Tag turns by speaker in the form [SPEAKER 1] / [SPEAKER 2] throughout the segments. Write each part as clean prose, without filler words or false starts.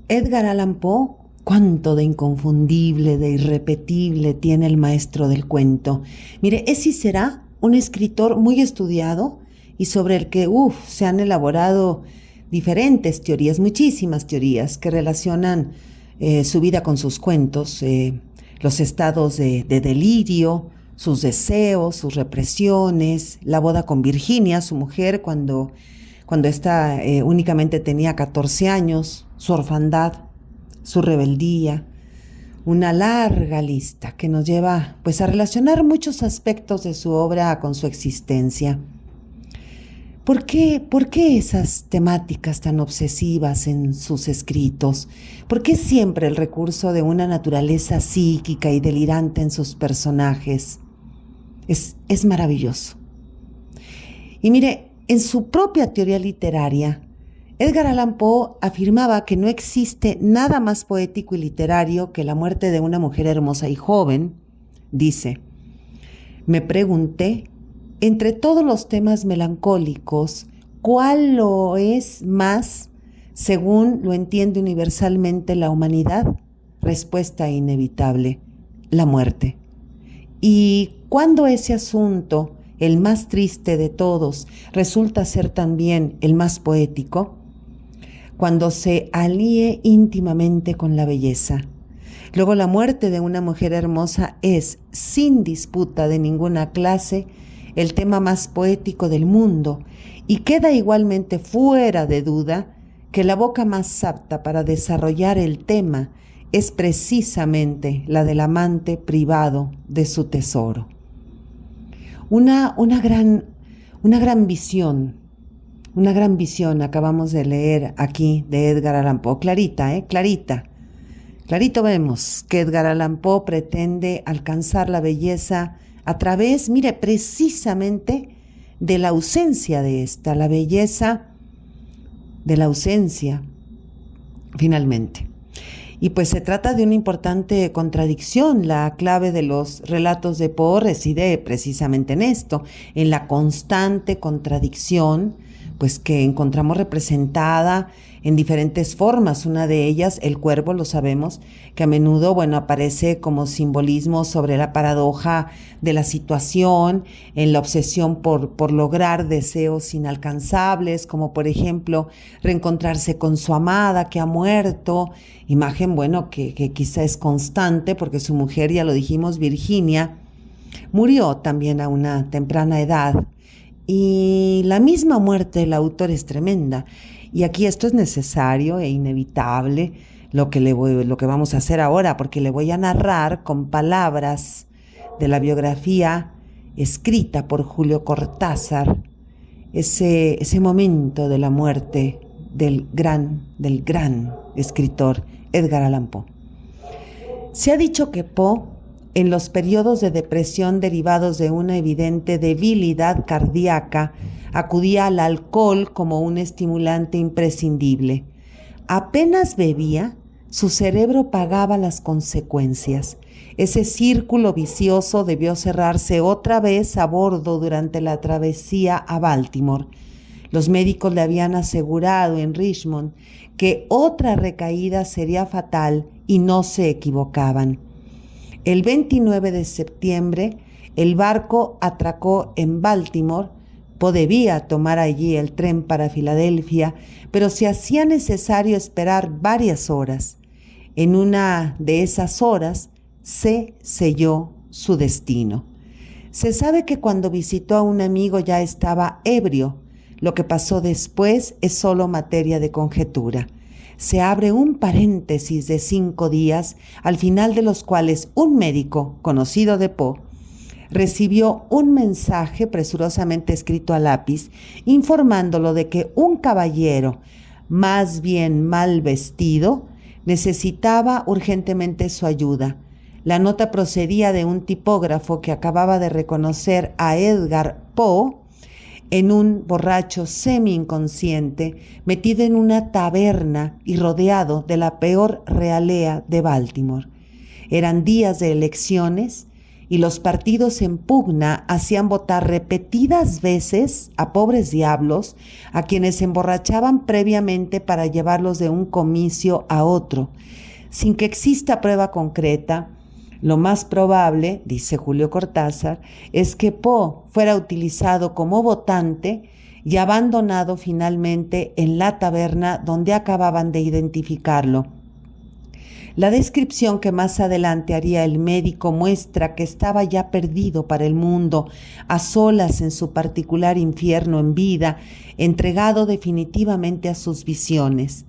[SPEAKER 1] Edgar Allan Poe, cuánto de inconfundible, de irrepetible tiene el maestro del cuento. Mire, es y será un escritor muy estudiado y sobre el que se han elaborado diferentes teorías, muchísimas teorías que relacionan su vida con sus cuentos, los estados de delirio, sus deseos, sus represiones, la boda con Virginia, su mujer, cuando ésta únicamente tenía 14 años, su orfandad, su rebeldía, una larga lista que nos lleva pues a relacionar muchos aspectos de su obra con su existencia. ¿Por qué esas temáticas tan obsesivas en sus escritos? ¿Por qué siempre el recurso de una naturaleza psíquica y delirante en sus personajes? Es maravilloso. Y mire, en su propia teoría literaria, Edgar Allan Poe afirmaba que no existe nada más poético y literario que la muerte de una mujer hermosa y joven. Dice: me pregunté, entre todos los temas melancólicos, ¿cuál lo es más según lo entiende universalmente la humanidad? Respuesta inevitable: la muerte. Y cuando ese asunto, el más triste de todos, resulta ser también el más poético, cuando se alíe íntimamente con la belleza. Luego, la muerte de una mujer hermosa es, sin disputa de ninguna clase, el tema más poético del mundo, y queda igualmente fuera de duda que la boca más apta para desarrollar el tema es precisamente la del amante privado de su tesoro. Una gran visión acabamos de leer aquí de Edgar Allan Poe. Clarito vemos que Edgar Allan Poe pretende alcanzar la belleza a través, precisamente de la ausencia de esta, la belleza de la ausencia, finalmente. Y pues se trata de una importante contradicción. La clave de los relatos de Poe reside precisamente en esto, en la constante contradicción, pues que encontramos representada en diferentes formas. Una de ellas, el cuervo, lo sabemos, que a menudo, aparece como simbolismo sobre la paradoja de la situación, en la obsesión por lograr deseos inalcanzables, como por ejemplo reencontrarse con su amada que ha muerto, imagen, que quizá es constante porque su mujer, ya lo dijimos, Virginia, murió también a una temprana edad. Y la misma muerte del autor es tremenda. Y aquí esto es necesario e inevitable, lo que vamos a hacer ahora, porque le voy a narrar con palabras de la biografía escrita por Julio Cortázar, ese momento de la muerte del gran escritor Edgar Allan Poe. Se ha dicho que Poe, en los periodos de depresión derivados de una evidente debilidad cardíaca, acudía al alcohol como un estimulante imprescindible. Apenas bebía, su cerebro pagaba las consecuencias. Ese círculo vicioso debió cerrarse otra vez a bordo durante la travesía a Baltimore. Los médicos le habían asegurado en Richmond que otra recaída sería fatal y no se equivocaban. El 29 de septiembre, el barco atracó en Baltimore. Poe debía tomar allí el tren para Filadelfia, pero se hacía necesario esperar varias horas. En una de esas horas se selló su destino. Se sabe que cuando visitó a un amigo ya estaba ebrio. Lo que pasó después es solo materia de conjetura. Se abre un paréntesis de 5 días, al final de los cuales un médico conocido de Poe recibió un mensaje presurosamente escrito a lápiz, informándolo de que un caballero, más bien mal vestido, necesitaba urgentemente su ayuda. La nota procedía de un tipógrafo que acababa de reconocer a Edgar Poe en un borracho semi-inconsciente, metido en una taberna y rodeado de la peor realea de Baltimore. Eran días de elecciones y los partidos en pugna hacían votar repetidas veces a pobres diablos a quienes emborrachaban previamente para llevarlos de un comicio a otro. Sin que exista prueba concreta, lo más probable, dice Julio Cortázar, es que Poe fuera utilizado como votante y abandonado finalmente en la taberna donde acababan de identificarlo. La descripción que más adelante haría el médico muestra que estaba ya perdido para el mundo, a solas en su particular infierno en vida, entregado definitivamente a sus visiones.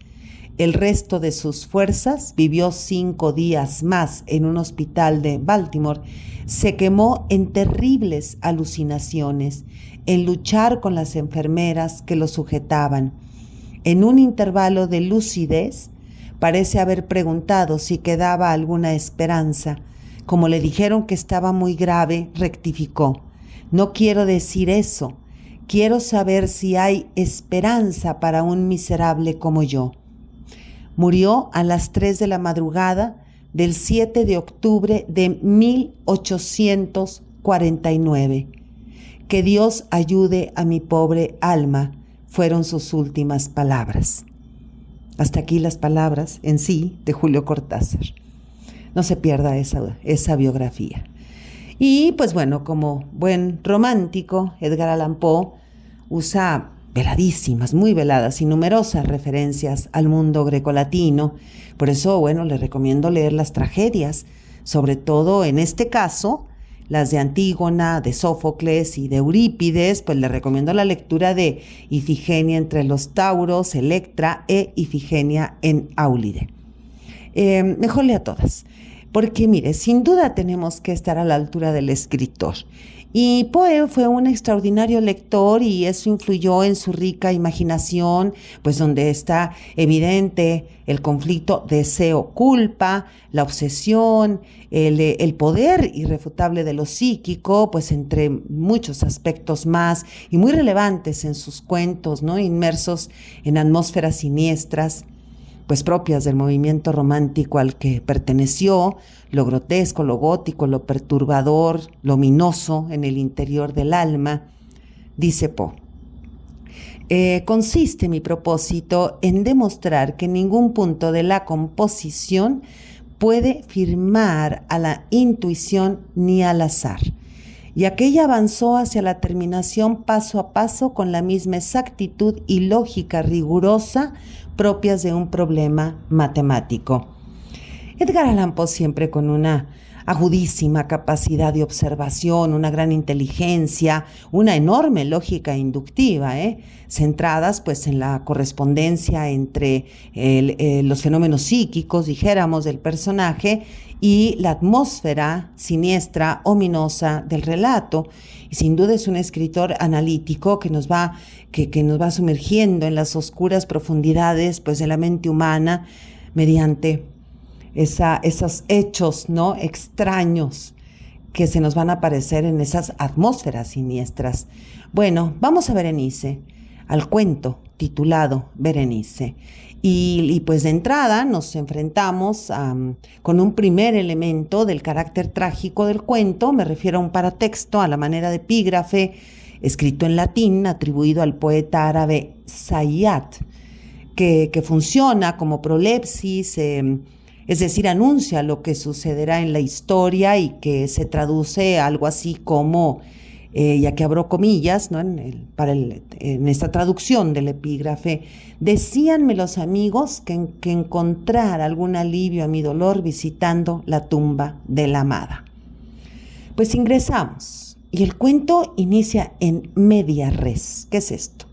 [SPEAKER 1] El resto de sus fuerzas vivió 5 días más en un hospital de Baltimore. Se quemó en terribles alucinaciones, en luchar con las enfermeras que lo sujetaban. En un intervalo de lucidez, parece haber preguntado si quedaba alguna esperanza. Como le dijeron que estaba muy grave, rectificó: no quiero decir eso. Quiero saber si hay esperanza para un miserable como yo. Murió a las 3 de la madrugada del 7 de octubre de 1849. Que Dios ayude a mi pobre alma, fueron sus últimas palabras. Hasta aquí las palabras en sí de Julio Cortázar. No se pierda esa biografía. Y pues bueno, como buen romántico, Edgar Allan Poe usa veladísimas, muy veladas y numerosas referencias al mundo grecolatino. Por eso, bueno, le recomiendo leer las tragedias, sobre todo en este caso, las de Antígona, de Sófocles y de Eurípides. Pues le recomiendo la lectura de Ifigenia entre los Tauros, Electra e Ifigenia en Áulide. Mejor lea todas, porque mire, sin duda tenemos que estar a la altura del escritor. Y Poe fue un extraordinario lector y eso influyó en su rica imaginación, pues donde está evidente el conflicto deseo-culpa, la obsesión, el poder irrefutable de lo psíquico, pues entre muchos aspectos más y muy relevantes en sus cuentos, ¿no? Inmersos en atmósferas siniestras, pues propias del movimiento romántico al que perteneció, lo grotesco, lo gótico, lo perturbador, lo ominoso en el interior del alma. Dice Poe: consiste mi propósito en demostrar que ningún punto de la composición puede firmar a la intuición ni al azar, y aquella avanzó hacia la terminación paso a paso con la misma exactitud y lógica rigurosa propias de un problema matemático. Edgar Allan Poe, siempre con una agudísima capacidad de observación, una gran inteligencia, una enorme lógica inductiva, centradas pues en la correspondencia entre los fenómenos psíquicos, dijéramos, del personaje y la atmósfera siniestra, ominosa del relato. Y sin duda es un escritor analítico que nos va sumergiendo en las oscuras profundidades pues de la mente humana mediante esos hechos, ¿no?, extraños que se nos van a aparecer en esas atmósferas siniestras. Bueno, vamos a Berenice, al cuento titulado Berenice. Y pues de entrada nos enfrentamos con un primer elemento del carácter trágico del cuento. Me refiero a un paratexto a la manera de epígrafe, escrito en latín, atribuido al poeta árabe Sayyad, que funciona como prolepsis, es decir, anuncia lo que sucederá en la historia y que se traduce algo así como, ya que abro comillas, ¿no?, en esta traducción del epígrafe: decíanme los amigos que encontrar algún alivio a mi dolor visitando la tumba de la amada. Pues ingresamos y el cuento inicia en media res. ¿Qué es esto?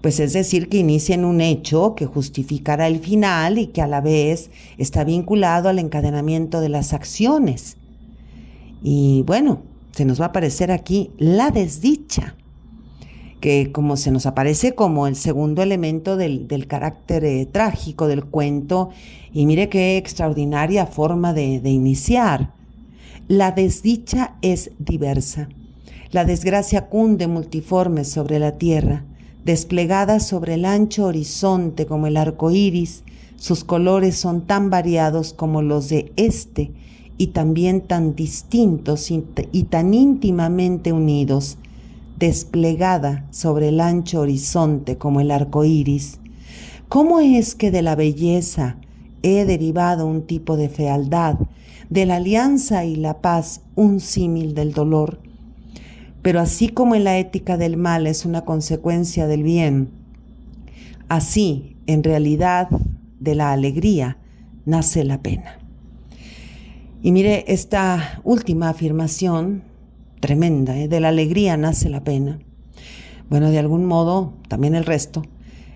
[SPEAKER 1] Pues es decir, que inicia en un hecho que justificará el final y que a la vez está vinculado al encadenamiento de las acciones. Y bueno, se nos va a aparecer aquí la desdicha, que como se nos aparece como el segundo elemento del carácter trágico del cuento. Y mire qué extraordinaria forma de iniciar. La desdicha es diversa. La desgracia cunde multiforme sobre la tierra, desplegada sobre el ancho horizonte como el arco iris. Sus colores son tan variados como los de este y también tan distintos y tan íntimamente unidos, desplegada sobre el ancho horizonte como el arco iris. ¿Cómo es que de la belleza he derivado un tipo de fealdad, de la alianza y la paz un símil del dolor? Pero así como en la ética del mal es una consecuencia del bien, así en realidad de la alegría nace la pena. Y mire, esta última afirmación tremenda, de la alegría nace la pena. Bueno, de algún modo, también el resto,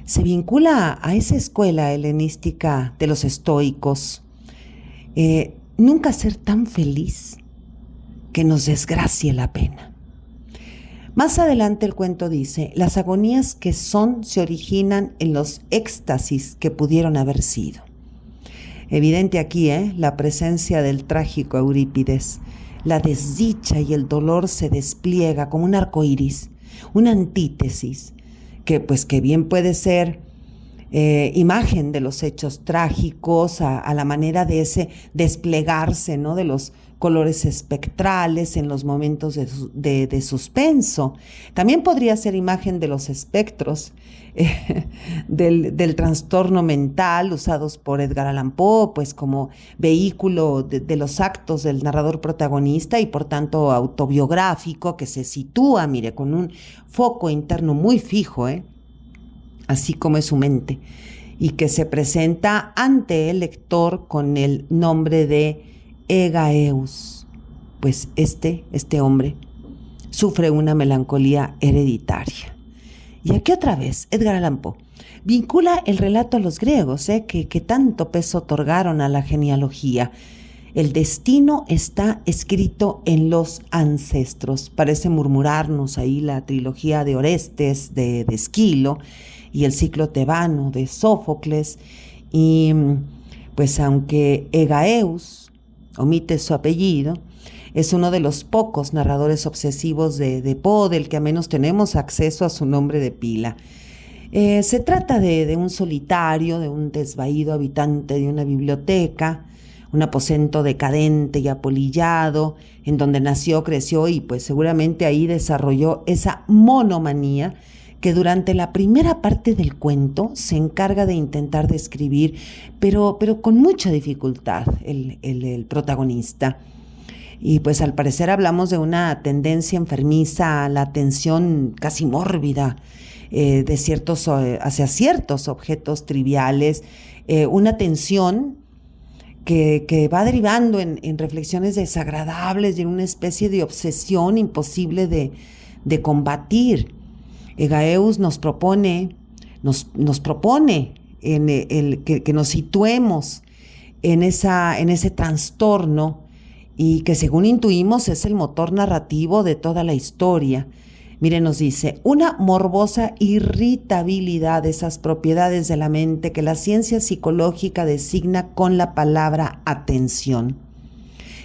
[SPEAKER 1] se vincula a esa escuela helenística de los estoicos. Nunca ser tan feliz que nos desgracie la pena. Más adelante el cuento dice, las agonías que son se originan en los éxtasis que pudieron haber sido. Evidente aquí, la presencia del trágico Eurípides. La desdicha y el dolor se despliega como un arco iris, una antítesis, que bien puede ser imagen de los hechos trágicos, a la manera de ese desplegarse, ¿no?, de los colores espectrales en los momentos de suspenso. También podría ser imagen de los espectros del trastorno mental usados por Edgar Allan Poe, pues como vehículo de los actos del narrador protagonista y por tanto autobiográfico, que se sitúa, mire, con un foco interno muy fijo, así como es su mente, y que se presenta ante el lector con el nombre de Egaeus. Pues este hombre sufre una melancolía hereditaria. Y aquí otra vez, Edgar Allan Poe vincula el relato a los griegos, que tanto peso otorgaron a la genealogía. El destino está escrito en los ancestros. Parece murmurarnos ahí la trilogía de Orestes, de Esquilo, y el ciclo tebano de Sófocles. Y pues aunque Egaeus omite su apellido, es uno de los pocos narradores obsesivos de Poe, del que al menos tenemos acceso a su nombre de pila. Se trata de un solitario, de un desvaído habitante de una biblioteca, un aposento decadente y apolillado, en donde nació, creció y pues seguramente ahí desarrolló esa monomanía que durante la primera parte del cuento se encarga de intentar describir, pero con mucha dificultad el protagonista. Y pues al parecer hablamos de una tendencia enfermiza a la atención casi mórbida hacia ciertos objetos triviales, una atención que va derivando en reflexiones desagradables y en una especie de obsesión imposible de combatir. Egaeus nos propone que nos situemos en ese trastorno, y que según intuimos es el motor narrativo de toda la historia. Mire, nos dice, una morbosa irritabilidad de esas propiedades de la mente que la ciencia psicológica designa con la palabra atención.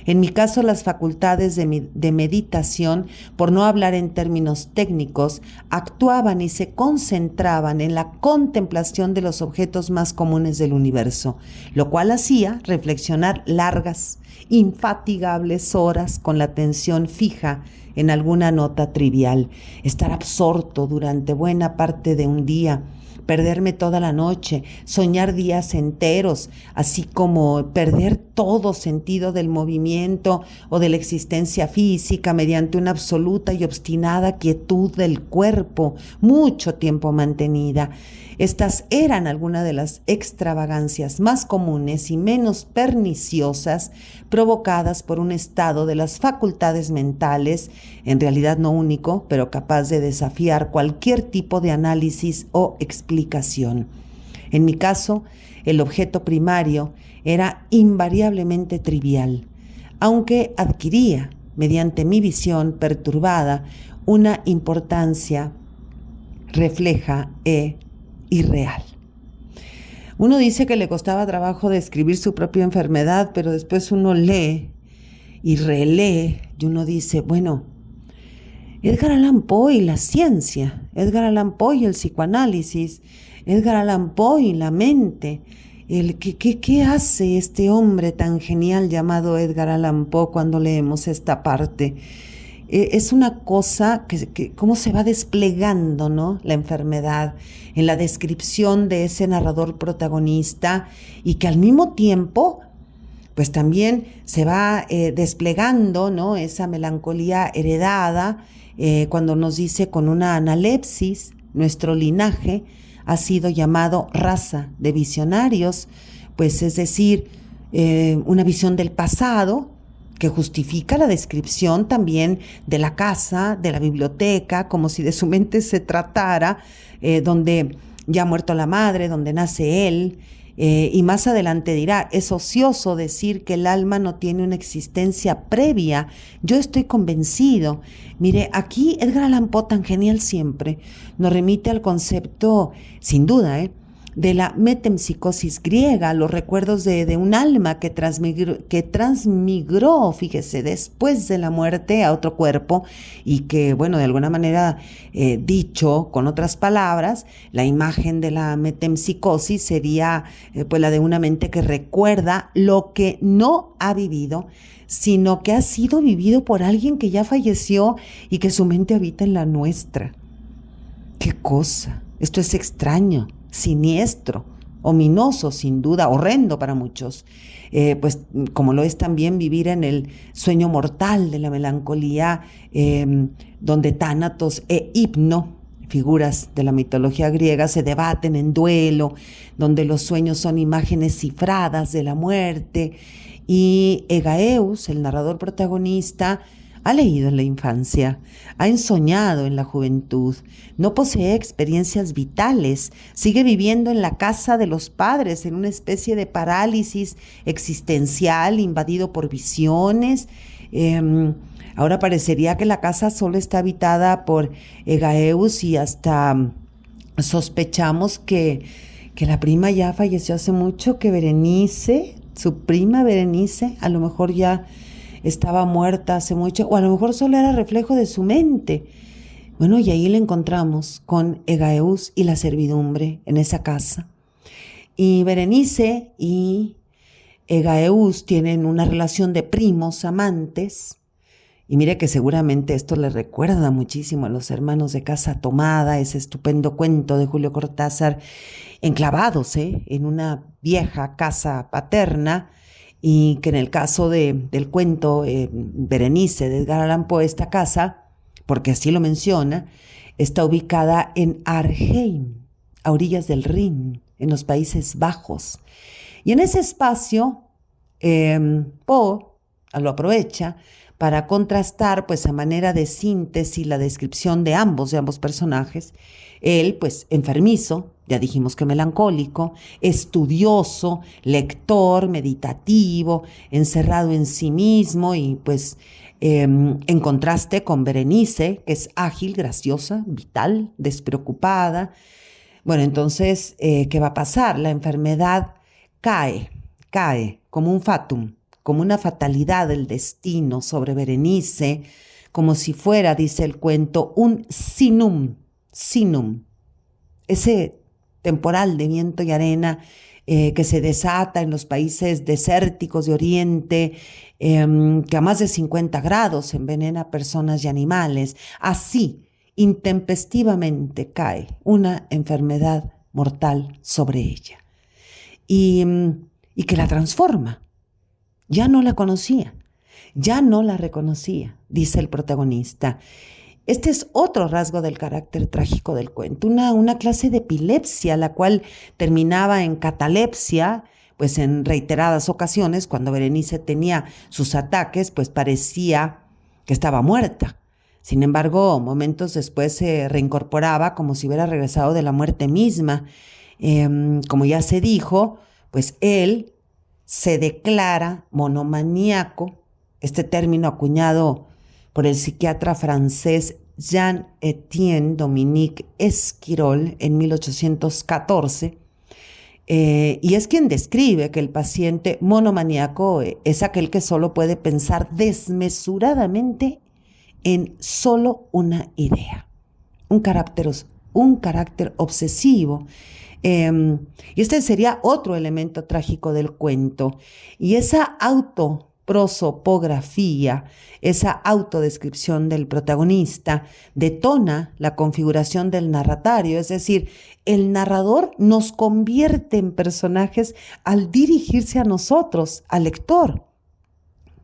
[SPEAKER 1] En mi caso, las facultades de meditación, por no hablar en términos técnicos, actuaban y se concentraban en la contemplación de los objetos más comunes del universo, lo cual hacía reflexionar largas, infatigables horas con la atención fija en alguna nota trivial, estar absorto durante buena parte de un día, perderme toda la noche, soñar días enteros, así como perder todo sentido del movimiento o de la existencia física mediante una absoluta y obstinada quietud del cuerpo, mucho tiempo mantenida. Estas eran algunas de las extravagancias más comunes y menos perniciosas provocadas por un estado de las facultades mentales, en realidad no único, pero capaz de desafiar cualquier tipo de análisis o explicación. En mi caso, el objeto primario era invariablemente trivial, aunque adquiría, mediante mi visión perturbada, una importancia refleja irreal. Uno dice que le costaba trabajo describir su propia enfermedad, pero después uno lee y relee y uno dice, bueno, Edgar Allan Poe y la ciencia, Edgar Allan Poe y el psicoanálisis, Edgar Allan Poe y la mente, ¿Qué hace este hombre tan genial llamado Edgar Allan Poe cuando leemos esta parte? Es una cosa cómo se va desplegando, ¿no?, la enfermedad en la descripción de ese narrador protagonista, y que al mismo tiempo pues también se va desplegando, ¿no?, esa melancolía heredada, cuando nos dice: con una analepsis nuestro linaje ha sido llamado raza de visionarios, pues es decir, una visión del pasado que justifica la descripción también de la casa, de la biblioteca, como si de su mente se tratara, donde ya ha muerto la madre, donde nace él. Y más adelante dirá: es ocioso decir que el alma no tiene una existencia previa. Yo estoy convencido. Mire, aquí Edgar Allan Poe, tan genial siempre, nos remite al concepto, sin duda, de la metempsicosis griega, los recuerdos de un alma que transmigró, fíjese, después de la muerte a otro cuerpo, y que, bueno, de alguna manera, dicho con otras palabras, la imagen de la metempsicosis sería pues la de una mente que recuerda lo que no ha vivido, sino que ha sido vivido por alguien que ya falleció y que su mente habita en la nuestra. ¡Qué cosa! Esto es extraño, siniestro, ominoso, sin duda, horrendo para muchos, pues como lo es también vivir en el sueño mortal de la melancolía, donde Tánatos e Hipno, figuras de la mitología griega, se debaten en duelo, donde los sueños son imágenes cifradas de la muerte, y Egaeus, el narrador protagonista, ha leído en la infancia, ha ensoñado en la juventud, no posee experiencias vitales, sigue viviendo en la casa de los padres, en una especie de parálisis existencial invadido por visiones. Ahora parecería que la casa solo está habitada por Egaeus, y hasta sospechamos que la prima ya falleció hace mucho, que Berenice, su prima Berenice, a lo mejor ya estaba muerta hace mucho, o a lo mejor solo era reflejo de su mente. Bueno, y ahí le encontramos con Egaeus y la servidumbre en esa casa. Y Berenice y Egaeus tienen una relación de primos, amantes, y mire que seguramente esto le recuerda muchísimo a Los hermanos de Casa Tomada, ese estupendo cuento de Julio Cortázar, enclavados en una vieja casa paterna, y que en el caso del cuento Berenice de Edgar Allan Poe, esta casa, porque así lo menciona, está ubicada en Arnhem, a orillas del Rin, en los Países Bajos. Y en ese espacio, Poe lo aprovecha para contrastar, pues a manera de síntesis, la descripción de ambos personajes. Él, pues enfermizo, ya dijimos que melancólico, estudioso, lector, meditativo, encerrado en sí mismo, y pues en contraste con Berenice, que es ágil, graciosa, vital, despreocupada. Bueno, entonces, ¿qué va a pasar? La enfermedad cae como un fatum, como una fatalidad del destino sobre Berenice, como si fuera, dice el cuento, un sinum, ese temporal de viento y arena que se desata en los países desérticos de Oriente, que a más de 50 grados envenena a personas y animales. Así, intempestivamente cae una enfermedad mortal sobre ella, y que la transforma. Ya no la conocía, ya no la reconocía, dice el protagonista. Este es otro rasgo del carácter trágico del cuento, una clase de epilepsia, la cual terminaba en catalepsia, pues en reiteradas ocasiones, cuando Berenice tenía sus ataques, pues parecía que estaba muerta. Sin embargo, momentos después se reincorporaba como si hubiera regresado de la muerte misma. Como ya se dijo, pues él se declara monomaníaco, este término acuñado por el psiquiatra francés Jean-Étienne Dominique Esquirol en 1814, y es quien describe que el paciente monomaníaco es aquel que solo puede pensar desmesuradamente en solo una idea, un carácter obsesivo, Y este sería otro elemento trágico del cuento. Y esa autoprosopografía, esa autodescripción del protagonista, detona la configuración del narratario, es decir, el narrador nos convierte en personajes al dirigirse a nosotros, al lector.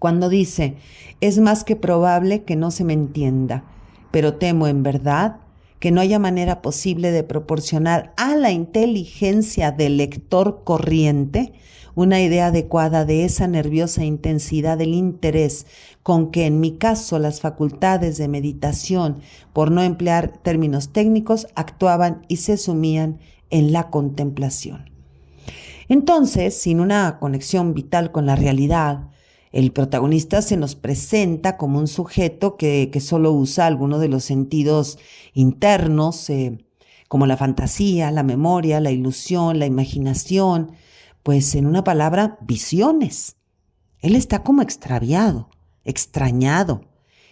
[SPEAKER 1] Cuando dice, es más que probable que no se me entienda, pero temo en verdad que no haya manera posible de proporcionar a la inteligencia del lector corriente una idea adecuada de esa nerviosa intensidad del interés con que en mi caso las facultades de meditación, por no emplear términos técnicos, actuaban y se sumían en la contemplación. Entonces, sin una conexión vital con la realidad, el protagonista se nos presenta como un sujeto que solo usa alguno de los sentidos internos, como la fantasía, la memoria, la ilusión, la imaginación, pues en una palabra, visiones. Él está como extraviado, extrañado,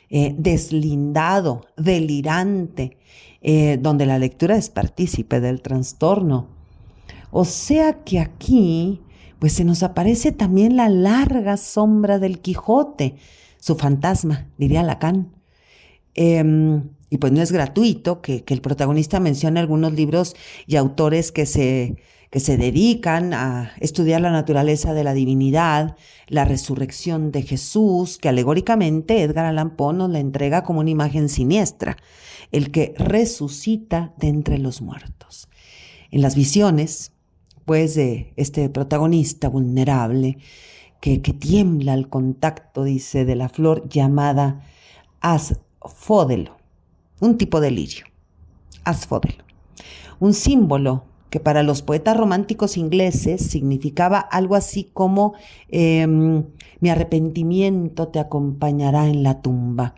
[SPEAKER 1] deslindado, delirante, donde la lectura es partícipe del trastorno. O sea que aquí pues se nos aparece también la larga sombra del Quijote, su fantasma, diría Lacan. Y pues no es gratuito que el protagonista mencione algunos libros y autores que se dedican a estudiar la naturaleza de la divinidad, la resurrección de Jesús, que alegóricamente Edgar Allan Poe nos la entrega como una imagen siniestra, el que resucita de entre los muertos. En las visiones, pues, de este protagonista vulnerable que tiembla al contacto, dice, de la flor llamada asfódelo, un tipo de lirio, asfódelo, un símbolo que para los poetas románticos ingleses significaba algo así como mi arrepentimiento te acompañará en la tumba.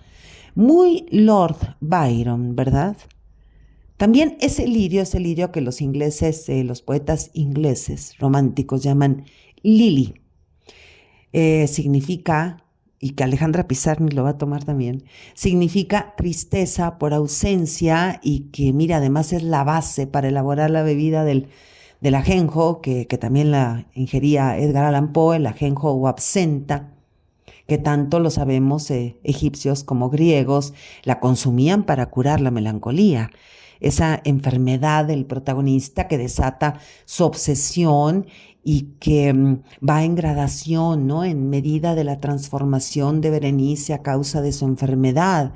[SPEAKER 1] Muy Lord Byron, ¿verdad? También ese lirio que los ingleses, los poetas ingleses románticos llaman lily, significa, y que Alejandra Pizarnik lo va a tomar también, significa tristeza por ausencia y que, mira, además es la base para elaborar la bebida del ajenjo, que también la ingería Edgar Allan Poe, el ajenjo o absenta, que tanto lo sabemos egipcios como griegos la consumían para curar la melancolía. Esa enfermedad del protagonista que desata su obsesión y que va en gradación, ¿no? En medida de la transformación de Berenice a causa de su enfermedad.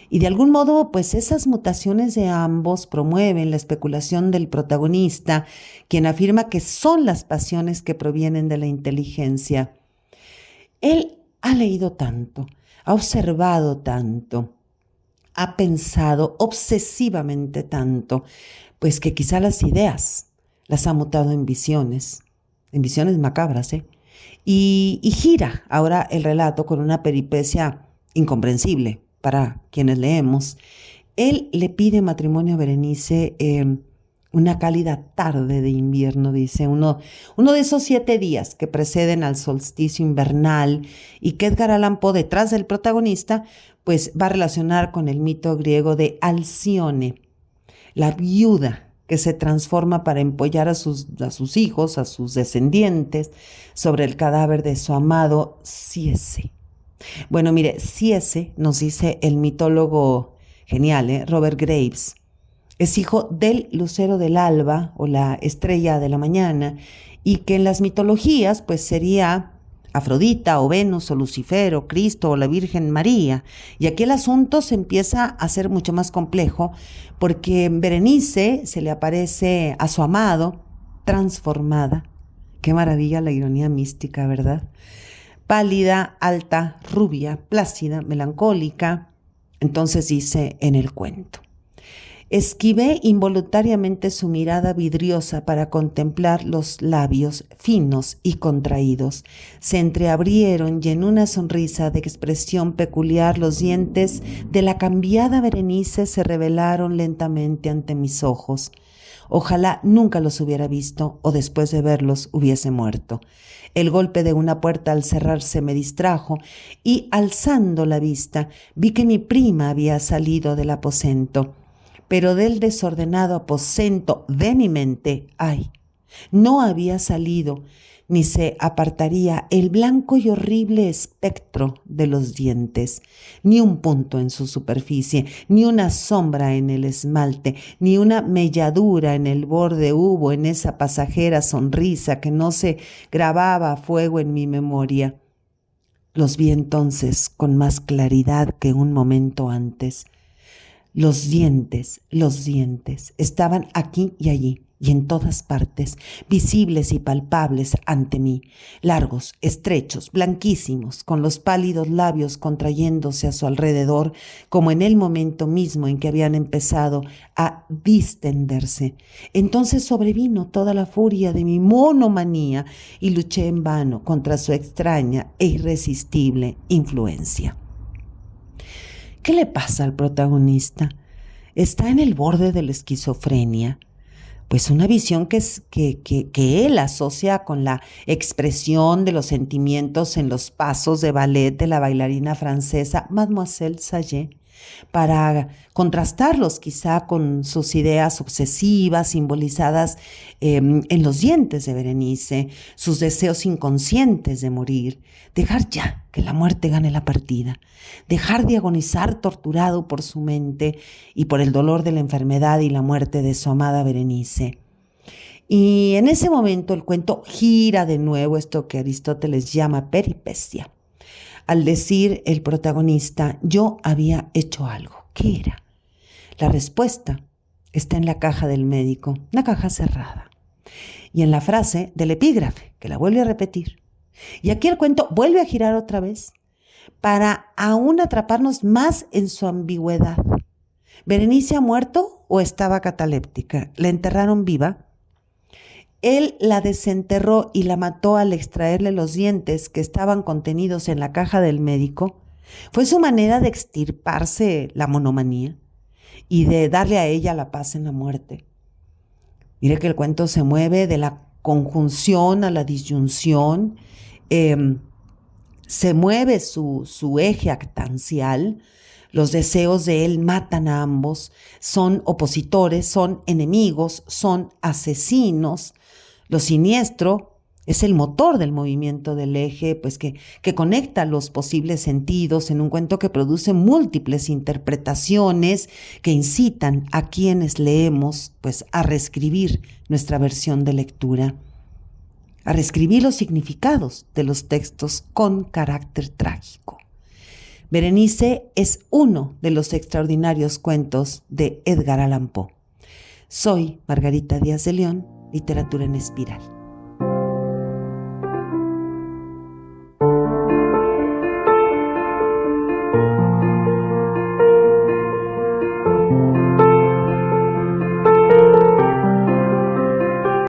[SPEAKER 1] Y de algún modo, pues esas mutaciones de ambos promueven la especulación del protagonista, quien afirma que son las pasiones que provienen de la inteligencia. Él ha leído tanto, ha observado tanto, ha pensado obsesivamente tanto, pues que quizá las ideas las ha mutado en visiones macabras, y gira ahora el relato con una peripecia incomprensible para quienes leemos. Él le pide matrimonio a Berenice una cálida tarde de invierno, dice, uno de esos 7 días que preceden al solsticio invernal y que Edgar Allan Poe, detrás del protagonista, pues va a relacionar con el mito griego de Alcione, la viuda que se transforma para empollar a sus hijos, a sus descendientes, sobre el cadáver de su amado Ciese. Bueno, mire, Ciese, nos dice el mitólogo genial, Robert Graves, es hijo del lucero del alba o la estrella de la mañana, y que en las mitologías pues sería Afrodita o Venus o Lucifer o Cristo o la Virgen María. Y aquí el asunto se empieza a ser mucho más complejo porque en Berenice se le aparece a su amado transformada. Qué maravilla la ironía mística, ¿verdad? Pálida, alta, rubia, plácida, melancólica. Entonces dice en el cuento: esquivé involuntariamente su mirada vidriosa para contemplar los labios finos y contraídos. Se entreabrieron y en una sonrisa de expresión peculiar los dientes de la cambiada Berenice se revelaron lentamente ante mis ojos. Ojalá nunca los hubiera visto o después de verlos hubiese muerto. El golpe de una puerta al cerrarse me distrajo y, alzando la vista, vi que mi prima había salido del aposento. pero del desordenado aposento de mi mente, ay, no había salido ni se apartaría el blanco y horrible espectro de los dientes, ni un punto en su superficie, ni una sombra en el esmalte, ni una melladura en el borde hubo en esa pasajera sonrisa que no se grababa a fuego en mi memoria. Los vi entonces con más claridad que un momento antes. Los dientes, estaban aquí y allí, y en todas partes, visibles y palpables ante mí, largos, estrechos, blanquísimos, con los pálidos labios contrayéndose a su alrededor, como en el momento mismo en que habían empezado a distenderse. Entonces sobrevino toda la furia de mi monomanía y luché en vano contra su extraña e irresistible influencia. ¿Qué le pasa al protagonista? Está en el borde de la esquizofrenia. Pues una visión que él asocia con la expresión de los sentimientos en los pasos de ballet de la bailarina francesa Mademoiselle Saget, para contrastarlos quizá con sus ideas obsesivas simbolizadas en los dientes de Berenice, sus deseos inconscientes de morir, dejar ya que la muerte gane la partida, dejar de agonizar torturado por su mente y por el dolor de la enfermedad y la muerte de su amada Berenice. Y en ese momento el cuento gira de nuevo esto que Aristóteles llama peripecia. Al decir el protagonista, yo había hecho algo. ¿Qué era? La respuesta está en la caja del médico, una caja cerrada. Y en la frase del epígrafe, que la vuelve a repetir. Y aquí el cuento vuelve a girar otra vez para aún atraparnos más en su ambigüedad. ¿Berenice ha muerto o estaba cataléptica? ¿La enterraron viva? Él la desenterró y la mató al extraerle los dientes que estaban contenidos en la caja del médico. Fue su manera de extirparse la monomanía y de darle a ella la paz en la muerte. Mire que el cuento se mueve de la conjunción a la disyunción, se mueve su eje actancial. Los deseos de él matan a ambos, son opositores, son enemigos, son asesinos. Lo siniestro es el motor del movimiento del eje, pues que conecta los posibles sentidos en un cuento que produce múltiples interpretaciones que incitan a quienes leemos pues a reescribir nuestra versión de lectura, a reescribir los significados de los textos con carácter trágico. Berenice es uno de los extraordinarios cuentos de Edgar Allan Poe. Soy Margarita Díaz de León, Literatura en Espiral.